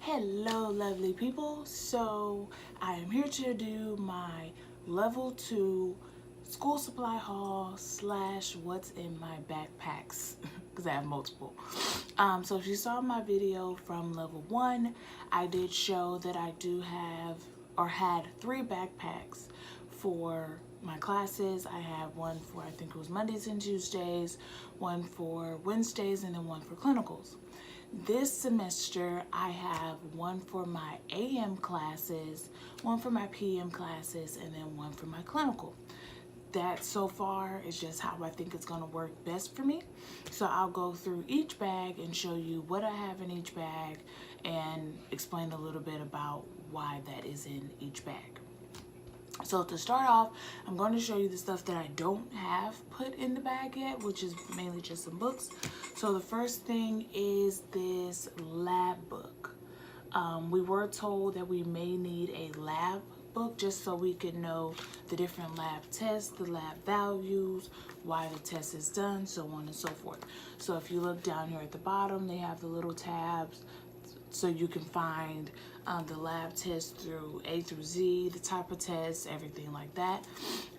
Hello lovely people, so I am here to do my level 2 school supply haul slash what's in my backpacks because I have multiple. So if you saw my video from level 1, I did show that I do have or had 3 backpacks for my classes. I had one for, I think it was Mondays and Tuesdays, one for Wednesdays, and then one for clinicals. This semester, I have one for my AM classes, one for my PM classes, and then one for my clinical. That so far is just how I think it's going to work best for me. So I'll go through each bag and show you what I have in each bag and explain a little bit about why that is in each bag. So to start off, I'm going to show you the stuff that I don't have put in the bag yet, which is mainly just some books. So the first thing is this lab book. We were told that we may need a lab book just so we can know the different lab tests, the lab values, why the test is done, so on and so forth. So if you look down here at the bottom, they have the little tabs so you can find the lab tests through A through Z, the type of tests, everything like that.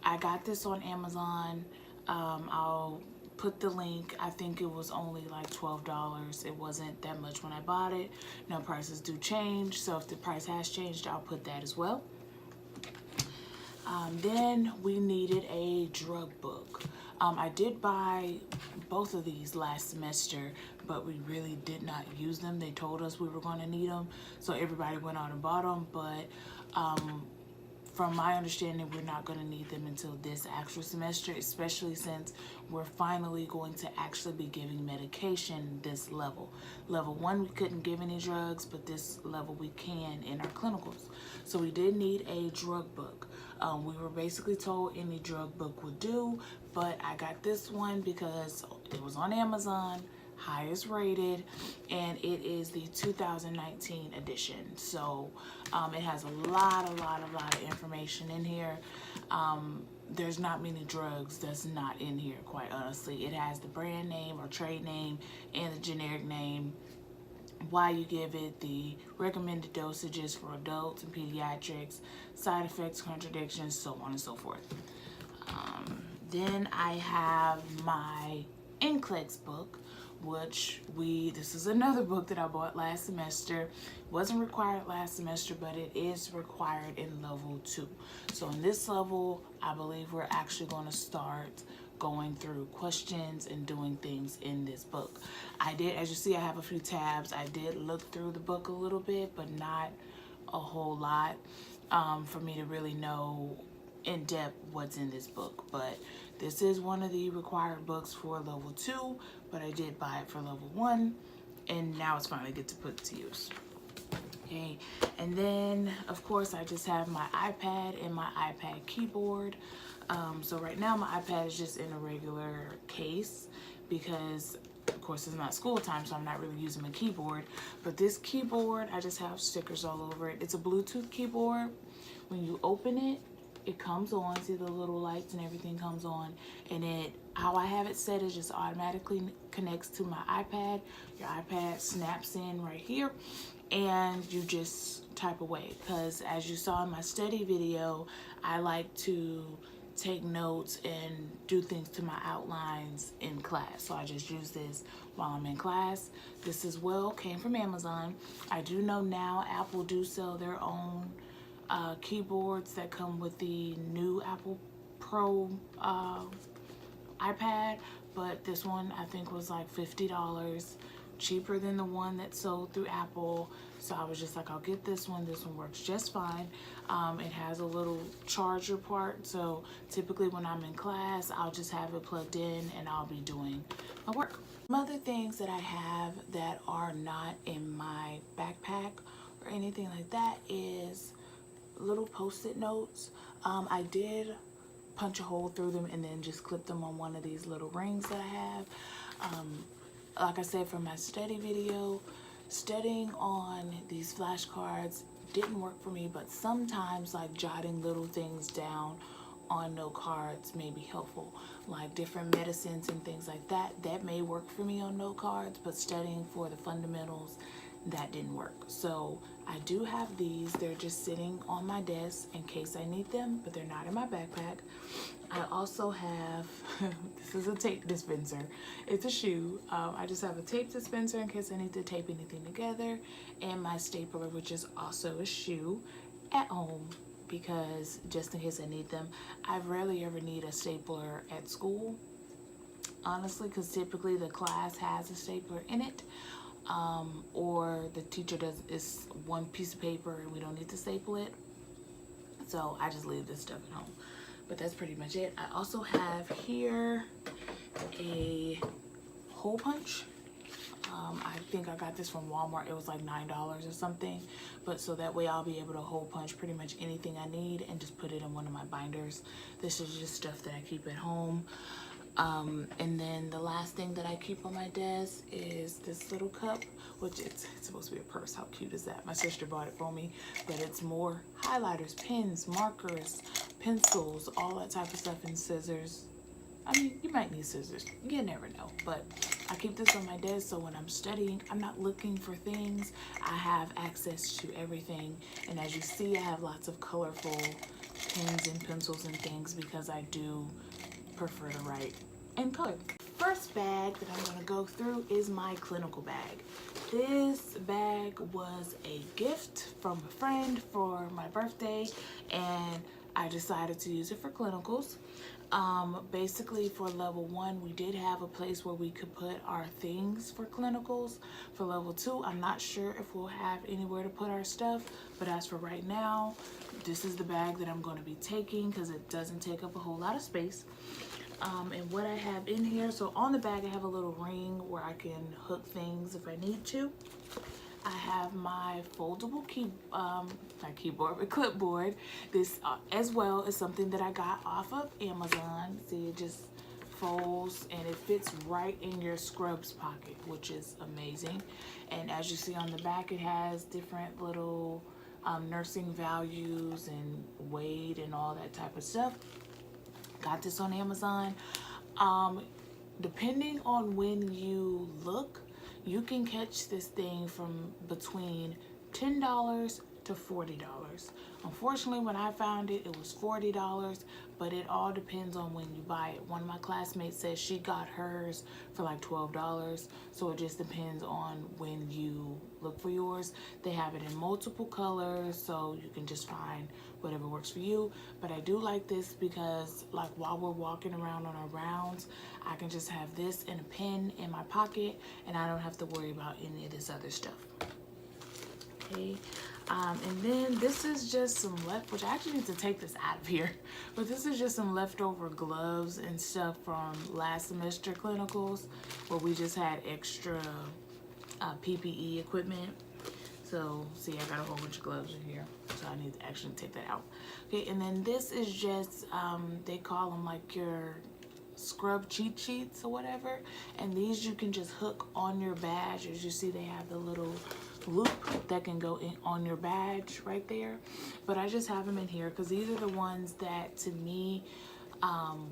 I got this on Amazon. I'll put the link. I think it was only like $12. It wasn't that much when I bought it. Now prices do change, so if the price has changed, I'll put that as well. Then we needed a drug book. I did buy both of these last semester, but we really did not use them. They told us we were going to need them, so everybody went out and bought them, but from my understanding, we're not going to need them until this actual semester, especially since we're finally going to actually be giving medication this level. Level 1, we couldn't give any drugs, but this level we can in our clinicals. So we did need a drug book. We were basically told any drug book would do, but I got this one because it was on Amazon, highest rated, and it is the 2019 edition. So it has a lot of information in here. There's not many drugs that's not in here, quite honestly. It has the brand name or trade name and the generic name, why you give it, the recommended dosages for adults and pediatrics, side effects, contradictions, so on and so forth. Then I have my NCLEX book, which this is another book that I bought last semester. Wasn't required last semester, but it is required in level 2. So in this level, I believe we're actually going to start going through questions and doing things in this book. I did, as you see, I have a few tabs. I did look through the book a little bit, but not a whole lot for me to really know in depth what's in this book. But this is one of the required books for level 2, but I did buy it for level 1, and now it's finally get to put it to use. Okay, and then of course I just have my iPad and my iPad keyboard. So right now my iPad is just in a regular case because of course it's not school time, so I'm not really using my keyboard. But this keyboard, I just have stickers all over it. It's a Bluetooth keyboard. When you open it, it comes on. See, the little lights and everything comes on, and how I have it set is just automatically connects to my iPad. Your iPad snaps in right here, and you just type away. Because as you saw in my study video, I like to take notes and do things to my outlines in class. So I just use this while I'm in class. This as well came from Amazon. I do know now Apple do sell their own keyboards that come with the new Apple Pro iPad, but this one I think was like $50 cheaper than the one that sold through Apple. So I was just like, I'll get this one. This one works just fine. It has a little charger part, so typically when I'm in class, I'll just have it plugged in and I'll be doing my work. Some other things that I have that are not in my backpack or anything like that is little post-it notes. I did punch a hole through them and then just clip them on one of these little rings that I have. Like I said, from my study video, studying on these flashcards didn't work for me, but sometimes like jotting little things down on note cards may be helpful, like different medicines and things like that. That may work for me on note cards, but studying for the fundamentals that didn't work. So I do have these. They're just sitting on my desk in case I need them, but they're not in my backpack. I also have, this is a tape dispenser. It's a shoe. I just have a tape dispenser in case I need to tape anything together, and my stapler, which is also a shoe, at home, because just in case I need them. I rarely ever need a stapler at school, honestly, because typically the class has a stapler in it, or the teacher does, is one piece of paper and we don't need to staple it. So I just leave this stuff at home. But that's pretty much it. I also have here a hole punch. I think I got this from Walmart. It was like $9 or something. But so that way I'll be able to hole punch pretty much anything I need and just put it in one of my binders. This is just stuff that I keep at home. And then the last thing that I keep on my desk is this little cup, which it's supposed to be a purse. How cute is that? My sister bought it for me, but it's more highlighters, pens, markers, pencils, all that type of stuff, and scissors. I mean, you might need scissors. You never know. But I keep this on my desk so when I'm studying, I'm not looking for things. I have access to everything. And as you see, I have lots of colorful pens and pencils and things because I do prefer to write in color. First bag that I'm going to go through is my clinical bag. This bag was a gift from a friend for my birthday, and I decided to use it for clinicals. Basically for level 1, we did have a place where we could put our things for clinicals. For level 2, I'm not sure if we'll have anywhere to put our stuff, but as for right now, this is the bag that I'm going to be taking because it doesn't take up a whole lot of space. And what I have in here, so on the bag I have a little ring where I can hook things if I need to. I have my foldable not keyboard, but clipboard. This as well is something that I got off of Amazon. See, it just folds and it fits right in your scrubs pocket, which is amazing. And as you see on the back, it has different little nursing values and weight and all that type of stuff. Got this on Amazon. Depending on when you look, you can catch this thing from between $10 to $40. Unfortunately, when I found it, it was $40, but it all depends on when you buy it. One of my classmates said she got hers for like $12, so it just depends on when you look for yours. They have it in multiple colors, so you can just find whatever works for you. But I do like this because like while we're walking around on our rounds, I can just have this and a pen in my pocket and I don't have to worry about any of this other stuff. Okay, and then this is just some which I actually need to take this out of here, but this is just some leftover gloves and stuff from last semester clinicals where we just had extra PPE equipment. So see, I got a whole bunch of gloves in here, so I need to actually take that out. Okay, and then this is just they call them like your scrub cheat sheets or whatever, and these you can just hook on your badge. As you see, they have the little loop that can go in on your badge right there. But I just have them in here because these are the ones that to me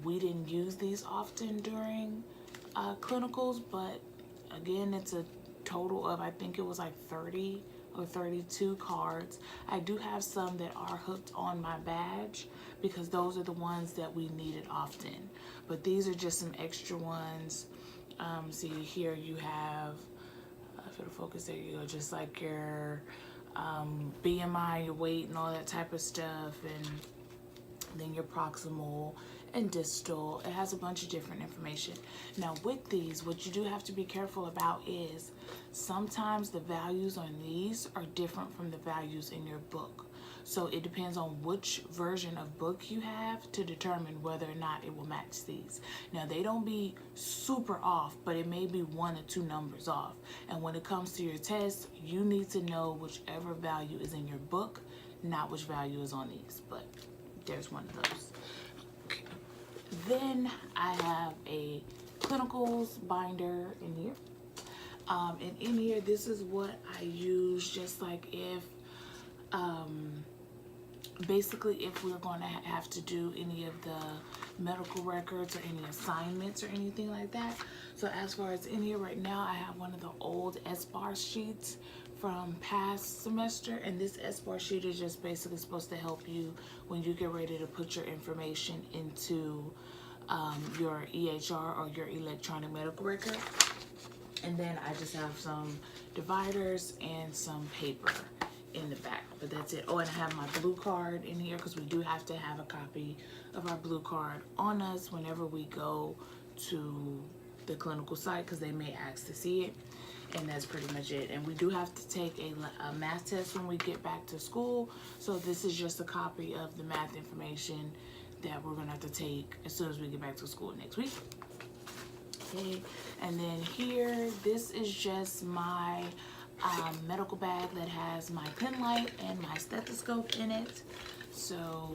we didn't use these often during clinicals, but again, it's a total of, I think it was like 30 or 32 cards. I do have some that are hooked on my badge because those are the ones that we needed often, but these are just some extra ones. See here you have for the focus, there you go, just like your BMI, your weight and all that type of stuff, and then your proximal and distal. It has a bunch of different information. Now with these, what you do have to be careful about is sometimes the values on these are different from the values in your book. So it depends on which version of book you have to determine whether or not it will match these. Now they don't be super off, but it may be 1 or 2 numbers off. And when it comes to your test, you need to know whichever value is in your book, not which value is on these. But there's one of those. Okay. Then I have a clinicals binder in here. And in here, this is what I use just like if basically if we're going to have to do any of the medical records or any assignments or anything like that. So as far as in here right now, I have one of the old S-bar sheets from past semester, and this S-bar sheet is just basically supposed to help you when you get ready to put your information into your EHR or your electronic medical record. And then I just have some dividers and some paper in the back, but that's it. Oh, and I have my blue card in here because we do have to have a copy of our blue card on us whenever we go to the clinical site, because they may ask to see it. And that's pretty much it. And we do have to take a math test when we get back to school, so this is just a copy of the math information that we're gonna have to take as soon as we get back to school next week. Okay, and then here, this is just my medical bag that has my pen light and my stethoscope in it. So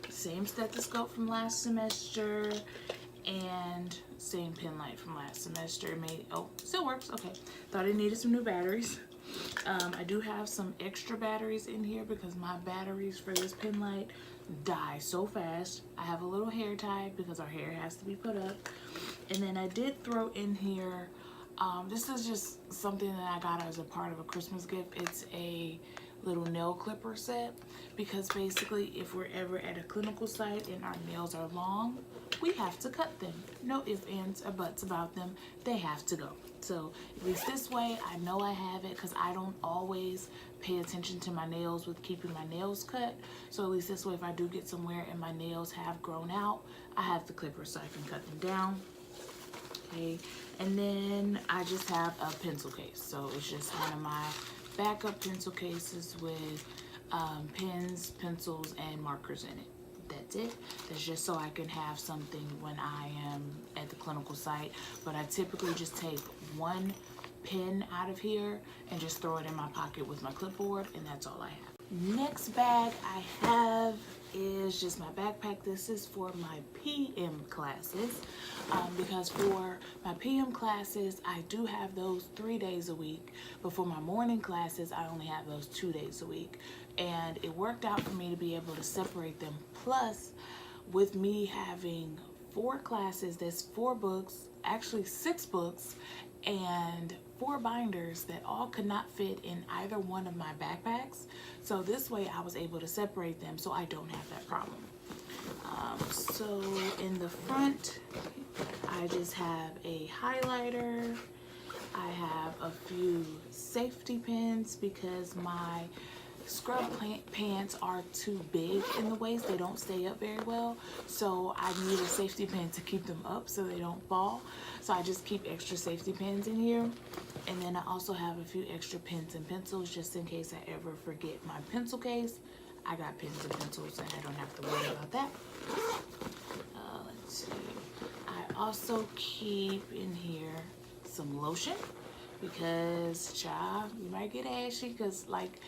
same stethoscope from last semester and same pen light from last semester. Oh, still works. Okay, thought it needed some new batteries. I do have some extra batteries in here because my batteries for this pen light die so fast. I have a little hair tie because our hair has to be put up. And then I did throw in here, this is just something that I got as a part of a Christmas gift. It's a little nail clipper set, because basically if we're ever at a clinical site and our nails are long, we have to cut them. No ifs, ands, or buts about them. They have to go. So at least this way, I know I have it, because I don't always pay attention to my nails with keeping my nails cut. So at least this way, if I do get somewhere and my nails have grown out, I have the clipper so I can cut them down. Okay, and then I just have a pencil case. So it's just one of my backup pencil cases with pens, pencils, and markers in it. That's it. That's just so I can have something when I am at the clinical site. But I typically just take one pen out of here and just throw it in my pocket with my clipboard, and that's all I have. Next bag I have is just my backpack. This is for my PM classes, because for my PM classes I do have those 3 days a week, but for my morning classes I only have those 2 days a week, and it worked out for me to be able to separate them. Plus, with me having 4 classes, that's 4 books, actually 6 books, and 4 binders that all could not fit in either one of my backpacks. So this way I was able to separate them so I don't have that problem. So in the front, I just have a highlighter. I have a few safety pins because my scrub pants are too big in the waist. They don't stay up very well. So I need a safety pin to keep them up so they don't fall. So I just keep extra safety pins in here. And then I also have a few extra pens and pencils just in case I ever forget my pencil case. I got pens and pencils and I don't have to worry about that. Let's see. I also keep in here some lotion because, child, you might get ashy because, like,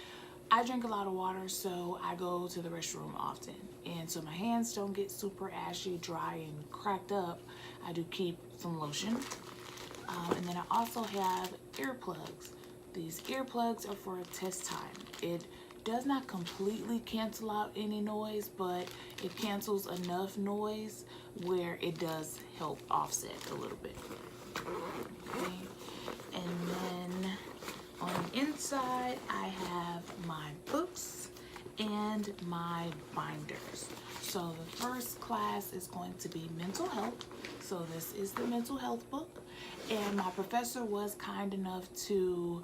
I drink a lot of water, so I go to the restroom often. And so my hands don't get super ashy, dry, and cracked up. I do keep some lotion. And then I also have earplugs. These earplugs are for test time. It does not completely cancel out any noise, but it cancels enough noise where it does help offset a little bit. Okay. And then on the inside, I have my books and my binders. So the first class is going to be mental health. So this is the mental health book. And my professor was kind enough to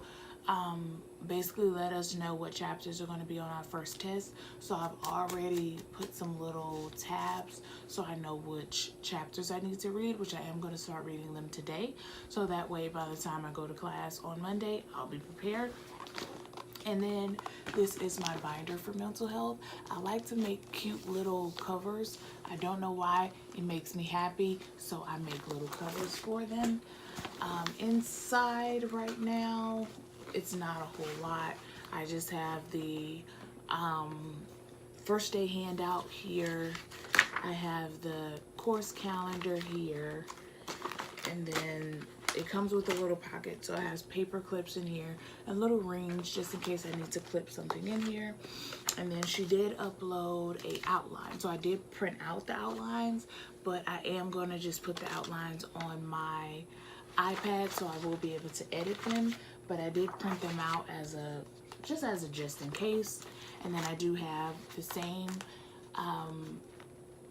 basically let us know what chapters are going to be on our first test. So I've already put some little tabs so I know which chapters I need to read, which I am going to start reading them today. So that way by the time I go to class on Monday, I'll be prepared. And then this is my binder for mental health. I like to make cute little covers. I don't know why, it makes me happy, so I make little covers for them. Inside right now, it's not a whole lot. I just have the first day handout here. I have the course calendar here, and then it comes with a little pocket, so it has paper clips in here and little rings just in case I need to clip something in here. And then she did upload a outline, so I did print out the outlines, but I am going to just put the outlines on my iPad, so I will be able to edit them. but I did print them out as a just in case. And then I do have the same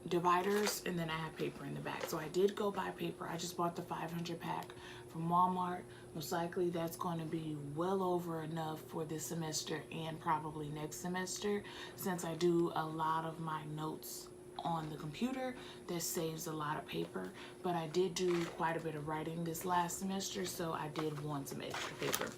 dividers, and then I have paper in the back. So I did go buy paper. I just bought the 500 pack from Walmart. Most likely that's going to be well over enough for this semester and probably next semester, since I do a lot of my notes on the computer. That saves a lot of paper, but I did do quite a bit of writing this last semester, so I did want some extra paper.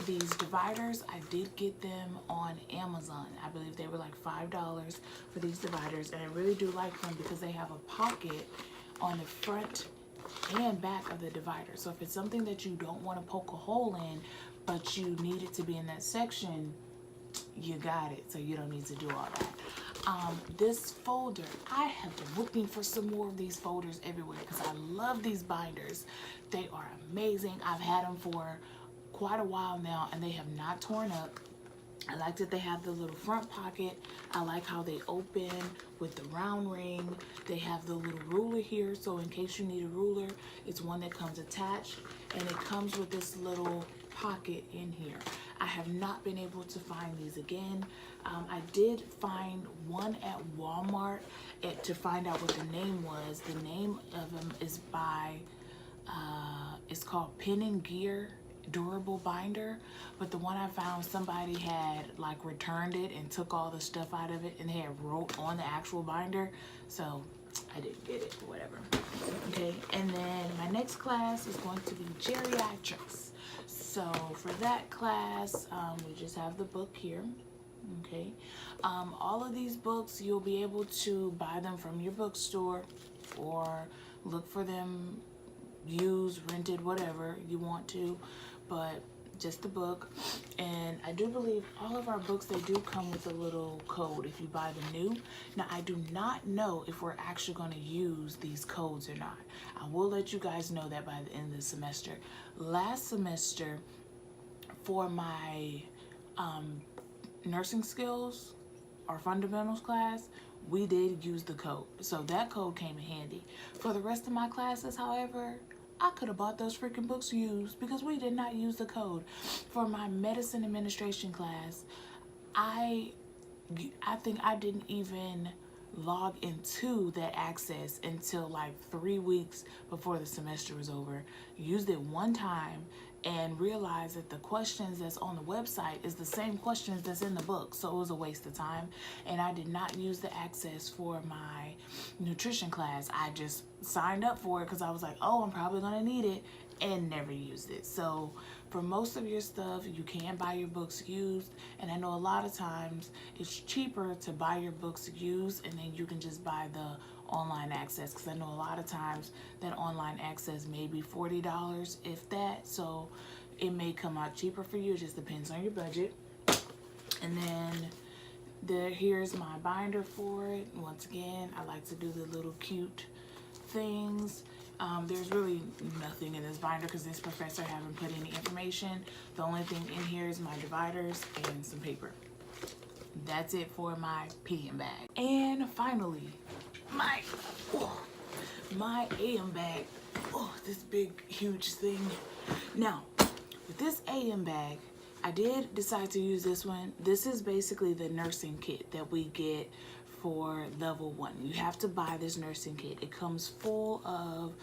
These dividers, I did get them on Amazon. I believe they were like $5 for these dividers, and I really do like them because they have a pocket on the front and back of the divider. So if it's something that you don't want to poke a hole in, but you need it to be in that section, you got it, so you don't need to do all that. This folder, I have been looking for some more of these folders everywhere because I love these binders. They are amazing. I've had them for quite a while now and they have not torn up. I like that they have the little front pocket. I like how they open with the round ring. They have the little ruler here, so in case you need a ruler, it's one that comes attached, and it comes with this little pocket in here. I have not been able to find these again. I did find one at Walmart to find out what the name was. The name of them is by, it's called Pen and Gear Durable Binder, but the one I found, somebody had like returned it and took all the stuff out of it, and they had wrote on the actual binder, so I didn't get it or whatever. Okay, and then my next class is going to be geriatrics. So for that class, we just have the book here. Okay, all of these books, you'll be able to buy them from your bookstore or look for them used, rented, whatever you want to, but just the book. And I do believe all of our books, they do come with a little code if you buy them new. Now, I do not know if we're actually going to use these codes or not. I will let you guys know that by the end of the semester. Last semester, for my nursing skills or fundamentals class, we did use the code, so that code came in handy. For the rest of my classes, however, I could have bought those freaking books used because we did not use the code. For my medicine administration class, I think I didn't even log into that access until like 3 weeks before the semester was over. Used it one time and realized that the questions that's on the website is the same questions that's in the book, so it was a waste of time. And I did not use the access for my nutrition class. I just signed up for it because I was like, oh, I'm probably gonna need it, and never used it. So for most of your stuff, you can buy your books used, and I know a lot of times it's cheaper to buy your books used and then you can just buy the online access, because I know a lot of times that online access may be $40, if that, so it may come out cheaper for you. It just depends on your budget. And then here's my binder for it. Once again, I like to do the little cute things. There's really nothing in this binder because this professor haven't put any information. The only thing in here is my dividers and some paper. That's it for my PM bag. And finally, my AM bag. Oh, this big, huge thing. Now, with this AM bag, I did decide to use this one. This is basically the nursing kit that we get for level 1. You have to buy this nursing kit. It comes full of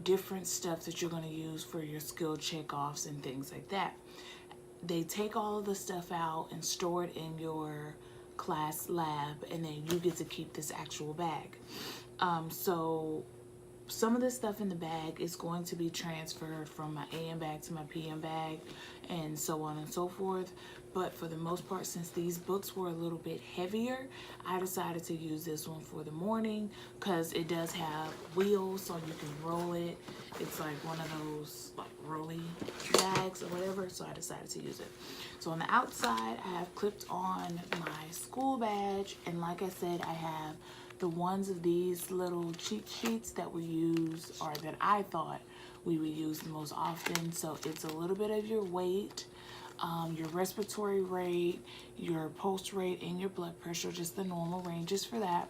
different stuff that you're going to use for your skill checkoffs and things like that. They take all of the stuff out and store it in your class lab, and then you get to keep this actual bag. So some of the stuff in the bag is going to be transferred from my AM bag to my PM bag and so on and so forth. But for the most part, since these books were a little bit heavier, I decided to use this one for the morning because it does have wheels so you can roll it. It's like one of those like rolly bags or whatever, so I decided to use it. So on the outside, I have clipped on my school badge, and like I said, I have the ones of these little cheat sheets that we use, or that I thought we would use the most often. So it's a little bit of your weight, your respiratory rate, your pulse rate, and your blood pressure, just the normal ranges for that.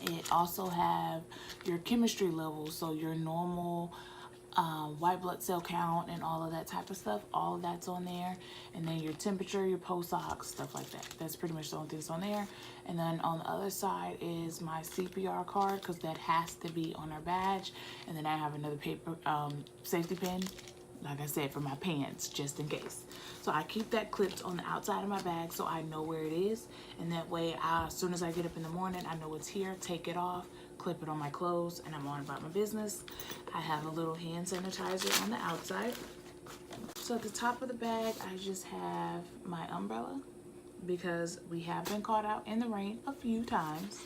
It also have your chemistry levels, so your normal white blood cell count and all of that type of stuff. All of that's on there. And then your temperature, your post-op, stuff like that. That's pretty much the only thing that's on there. And then on the other side is my CPR card, because that has to be on our badge. And then I have another paper safety pin, like I said, for my pants, just in case. So I keep that clipped on the outside of my bag so I know where it is. And that way, as soon as I get up in the morning, I know it's here, take it off, clip it on my clothes, and I'm on about my business. I have a little hand sanitizer on the outside. So at the top of the bag, I just have my umbrella, because we have been caught out in the rain a few times.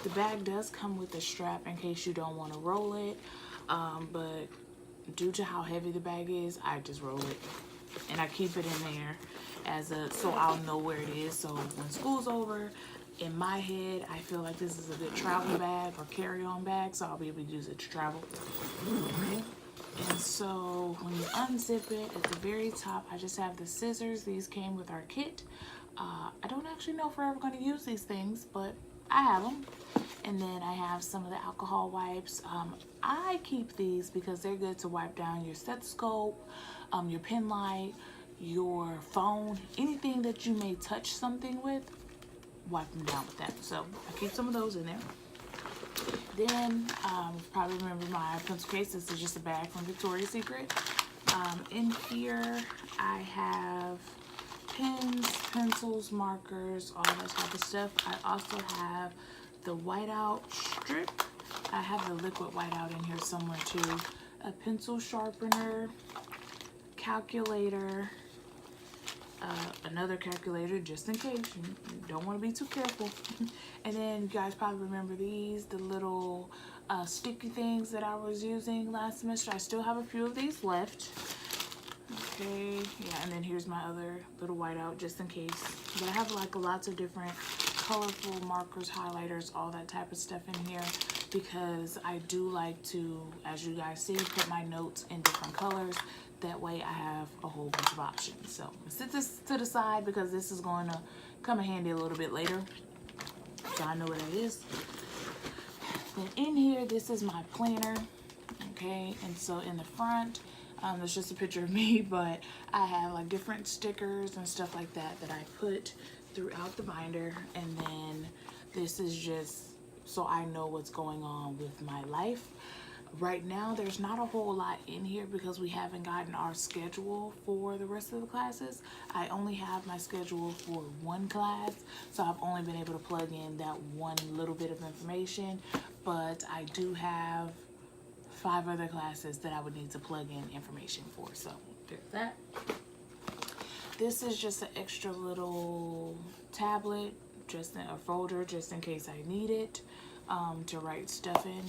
The bag does come with a strap in case you don't want to roll it, but due to how heavy the bag is, I just roll it, and I keep it in there as a, so I'll know where it is. So when school's over, in my head, I feel like this is a good travel bag or carry-on bag, so I'll be able to use it to travel. Okay. And so when you unzip it, at the very top, I just have the scissors. These came with our kit. I don't actually know if we're ever going to use these things, but I have them. And then I have some of the alcohol wipes. I keep these because they're good to wipe down your stethoscope, your pen light, your phone, anything that you may touch something with, wipe them down with that. So I keep some of those in there. Then you probably remember my pencil case. This is just a bag from Victoria's Secret. In here I have pens, pencils, markers, all that type of stuff. I also have the whiteout strip. I have the liquid whiteout in here somewhere too. A pencil sharpener, calculator, another calculator just in case you don't want to be too careful. And then you guys probably remember these, the little sticky things that I was using last semester. I still have a few of these left. Okay, yeah, and then here's my other little whiteout just in case. But I have like lots of different colorful markers, highlighters, all that type of stuff in here, because I do like to, as you guys see, put my notes in different colors. That way I have a whole bunch of options. So I'm gonna set this to the side because this is going to come in handy a little bit later, so I know what it is. Then in here, this is my planner. Okay, and so in the front, there's just a picture of me, but I have like different stickers and stuff like that that I put throughout the binder. And then this is just so I know what's going on with my life. Right now, there's not a whole lot in here because we haven't gotten our schedule for the rest of the classes. I only have my schedule for one class, so I've only been able to plug in that one little bit of information, but I do have 5 other classes that I would need to plug in information for. So there's that. This is just an extra little tablet, just in a folder, just in case I need it to write stuff in.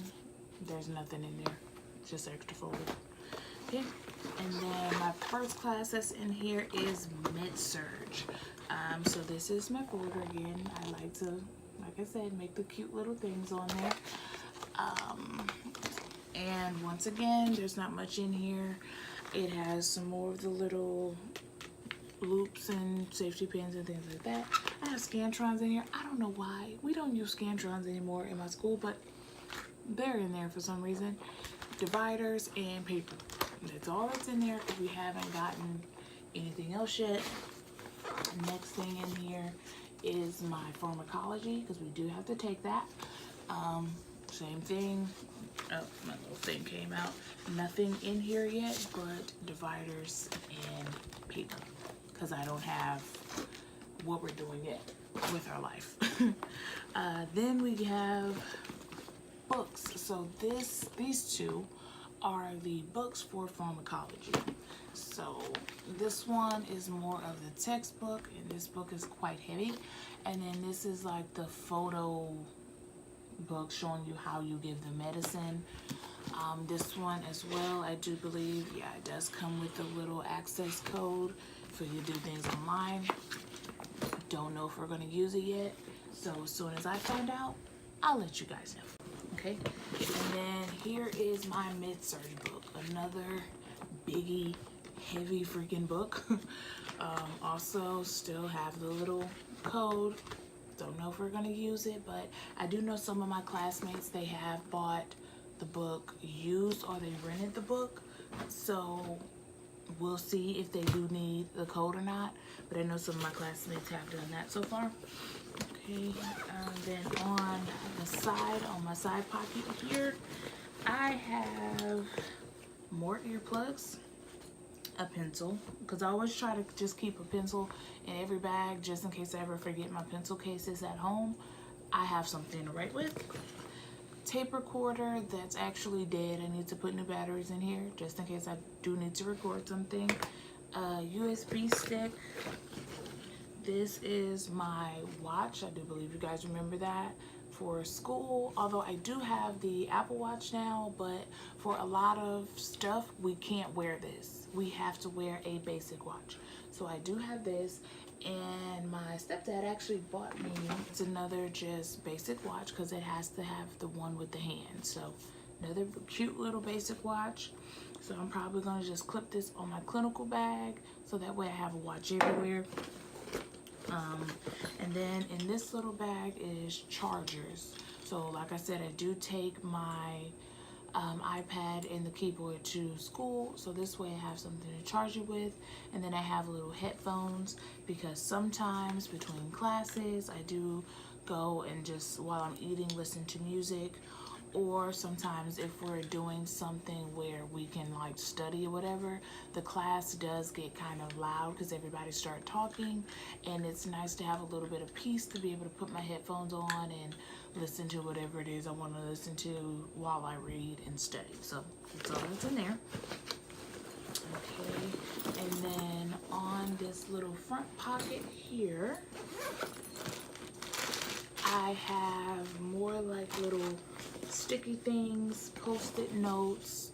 There's nothing in there, just extra folder. Okay, and then my first class that's in here is Med-Surg. So this is my folder again. I like to, like I said, make the cute little things on there. And once again, there's not much in here. It has some more of the little loops and safety pins and things like that. I have Scantrons in here. I don't know why. We don't use Scantrons anymore in my school, but they're in there for some reason. Dividers and paper. That's all that's in there if we haven't gotten anything else yet. Next thing in here is my pharmacology, because we do have to take that. Same thing. Oh, my little thing came out. Nothing in here yet but dividers and paper, because I don't have what we're doing yet with our life. Then we have books. So these two are the books for pharmacology. So this one is more of the textbook, and this book is quite heavy. And then this is like the photo book showing you how you give the medicine. This one as well, I do believe, yeah, it does come with a little access code for you to do things online. Don't know if we're going to use it yet, so as soon as I find out, I'll let you guys know. Okay, and then here is my Med-Surg book, another biggie, heavy freaking book. Also still have the little code. Don't know if we're gonna use it, but I do know some of my classmates, they have bought the book used or they rented the book. So we'll see if they do need the code or not, but I know some of my classmates have done that so far. Okay, then on the side, on my side pocket here, I have more earplugs, a pencil, because I always try to just keep a pencil in every bag just in case I ever forget my pencil cases at home. I have something to write with. Tape recorder that's actually dead. I need to put new batteries in here just in case I do need to record something. USB stick. This is my watch. I do believe you guys remember that for school, although I do have the Apple Watch now, but for a lot of stuff we can't wear this. We have to wear a basic watch. So I do have this, and my stepdad actually bought me, it's another just basic watch because it has to have the one with the hand. So another cute little basic watch. So I'm probably gonna just clip this on my clinical bag so that way I have a watch everywhere. And then in this little bag is chargers. So like I said, I do take my iPad and the keyboard to school, so this way I have something to charge it with. And then I have little headphones because sometimes between classes I do go and just while I'm eating listen to music, or sometimes if we're doing something where we can like study or whatever, the class does get kind of loud because everybody start talking, and it's nice to have a little bit of peace to be able to put my headphones on and listen to whatever it is I want to listen to while I read and study. So that's all that's in there. Okay, and then on this little front pocket here, I have more like little sticky things, post-it notes,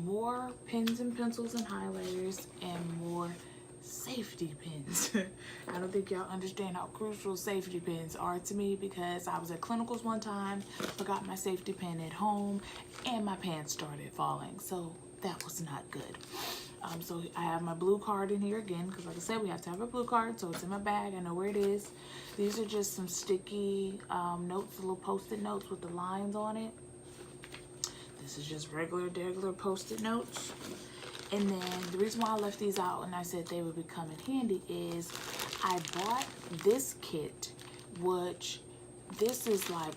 more pens and pencils and highlighters, and more safety pins. I don't think y'all understand how crucial safety pins are to me because I was at clinicals one time, forgot my safety pin at home, and my pants started falling. So that was not good. So I have my blue card in here again because like I said, we have to have a blue card, so it's in my bag. I know where it is. These are just some sticky notes, little post-it notes with the lines on it. This is just regular post-it notes. And then the reason why I left these out and I said they would become in handy is I bought this kit, which this is like,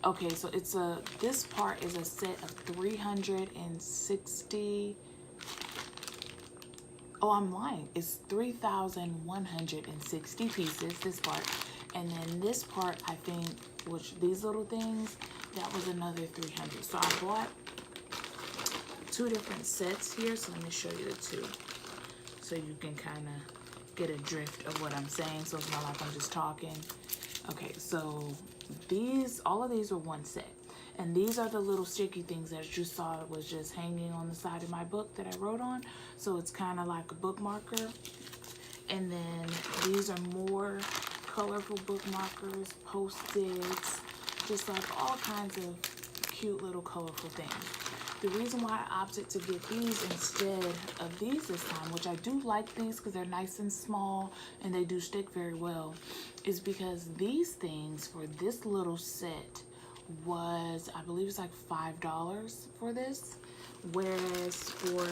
okay, so it's this part is a set of 360, oh, I'm lying, it's 3,160 pieces, this part. And then this part, I think, which these little things, that was another 300. So I bought two different sets here, so let me show you the two so you can kind of get a drift of what I'm saying, so it's not like I'm just talking. Okay, so these, all of these are one set, and these are the little sticky things that you saw was just hanging on the side of my book that I wrote on, so it's kind of like a bookmarker. And then these are more colorful bookmarkers, post-its, just like all kinds of cute little colorful things. The reason why I opted to get these instead of these this time, which I do like these because they're nice and small and they do stick very well, is because these things for this little set was, I believe it's like $5 for this, whereas for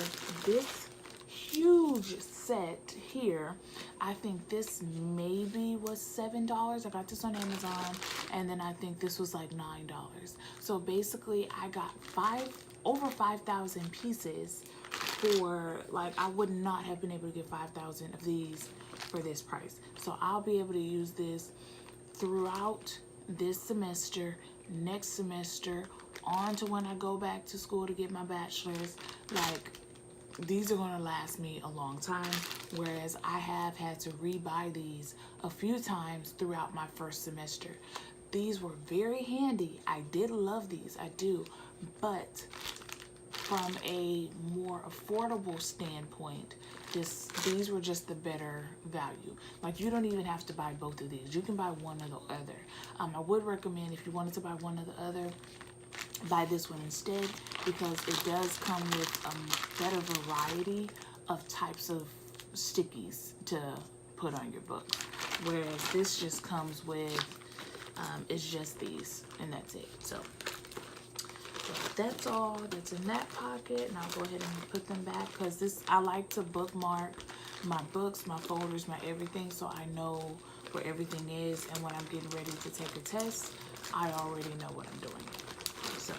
this huge set here, I think this maybe was $7. I got this on Amazon, and then I think this was like $9. So basically I got over 5,000 pieces for, like, I would not have been able to get 5,000 of these for this price. So I'll be able to use this throughout this semester, next semester, on to when I go back to school to get my bachelor's. Like, these are gonna last me a long time, whereas I have had to rebuy these a few times throughout my first semester. These were very handy. I did love these, I do, but from a more affordable standpoint, these were just the better value. Like, you don't even have to buy both of these. You can buy one or the other. I would recommend, if you wanted to buy one or the other, buy this one instead, because it does come with a better variety of types of stickies to put on your book, whereas this just comes with it's just these and that's it. So That's all that's in that pocket, and I'll go ahead and put them back because this, I like to bookmark my books, my folders, my everything, so I know where everything is, and when I'm getting ready to take a test, I already know what I'm doing. So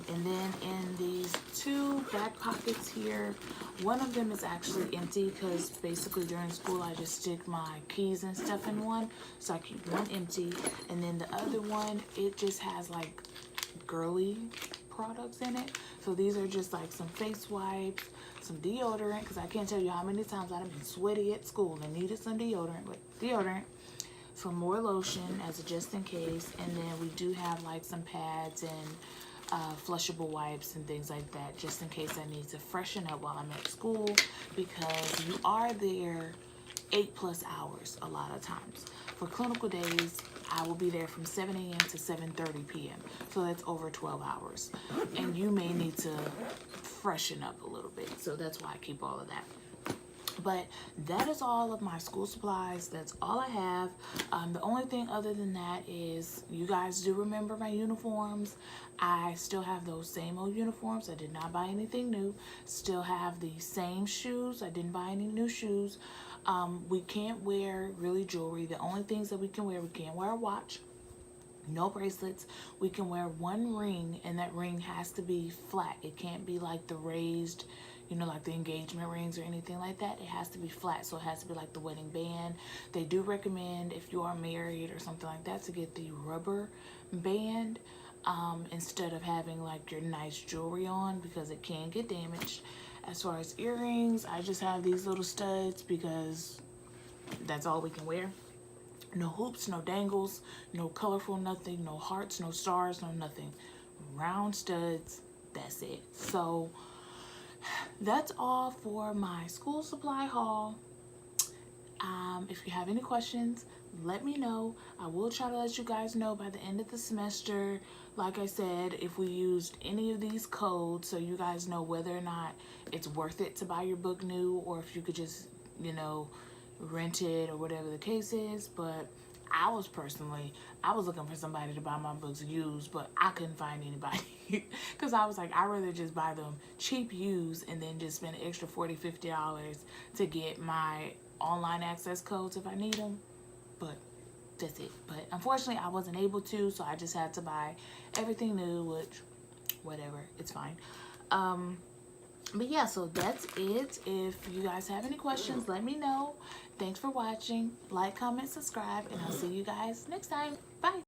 and then in these two back pockets here, one of them is actually empty because basically during school I just stick my keys and stuff in one, so I keep one empty, and then the other one, it just has like girly products in it. So these are just like some face wipes, some deodorant, because I can't tell you how many times I've been sweaty at school and needed some deodorant, some more lotion as a just in case, and then we do have like some pads and flushable wipes and things like that, just in case I need to freshen up while I'm at school, because you are there 8+ hours a lot of times. For clinical days, I will be there from 7 a.m. to 7:30 p.m. So that's over 12 hours. And you may need to freshen up a little bit. So that's why I keep all of that. But that is all of my school supplies. That's all I have. The only thing other than that is, you guys do remember my uniforms. I still have those same old uniforms. I did not buy anything new. Still have the same shoes. I didn't buy any new shoes. We can't wear really jewelry. The only things that we can't wear a watch. No bracelets. We can wear one ring, and that ring has to be flat. It can't be like the raised, you know, like the engagement rings or anything like that. It has to be flat, so it has to be like the wedding band. They do recommend, if you are married or something like that, to get the rubber band instead of having like your nice jewelry on, because it can get damaged. As far as earrings, I just have these little studs because that's all we can wear. No hoops, no dangles, no colorful nothing, no hearts, no stars, no nothing. Round studs, that's it. So that's all for my school supply haul. If you have any questions, let me know. I will try to let you guys know by the end of the semester, like I said, if we used any of these codes, so you guys know whether or not it's worth it to buy your book new, or if you could just, you know, rent it or whatever the case is. But I was looking for somebody to buy my books used, but I couldn't find anybody because I was like, I'd rather just buy them cheap used and then just spend an extra $40, $50 to get my online access codes if I need them. But that's it. But unfortunately I wasn't able to, so I just had to buy everything new, which whatever, it's fine. But yeah, so that's it. If you guys have any questions, let me know. Thanks for watching. Like, comment, subscribe, and I'll see you guys next time. Bye.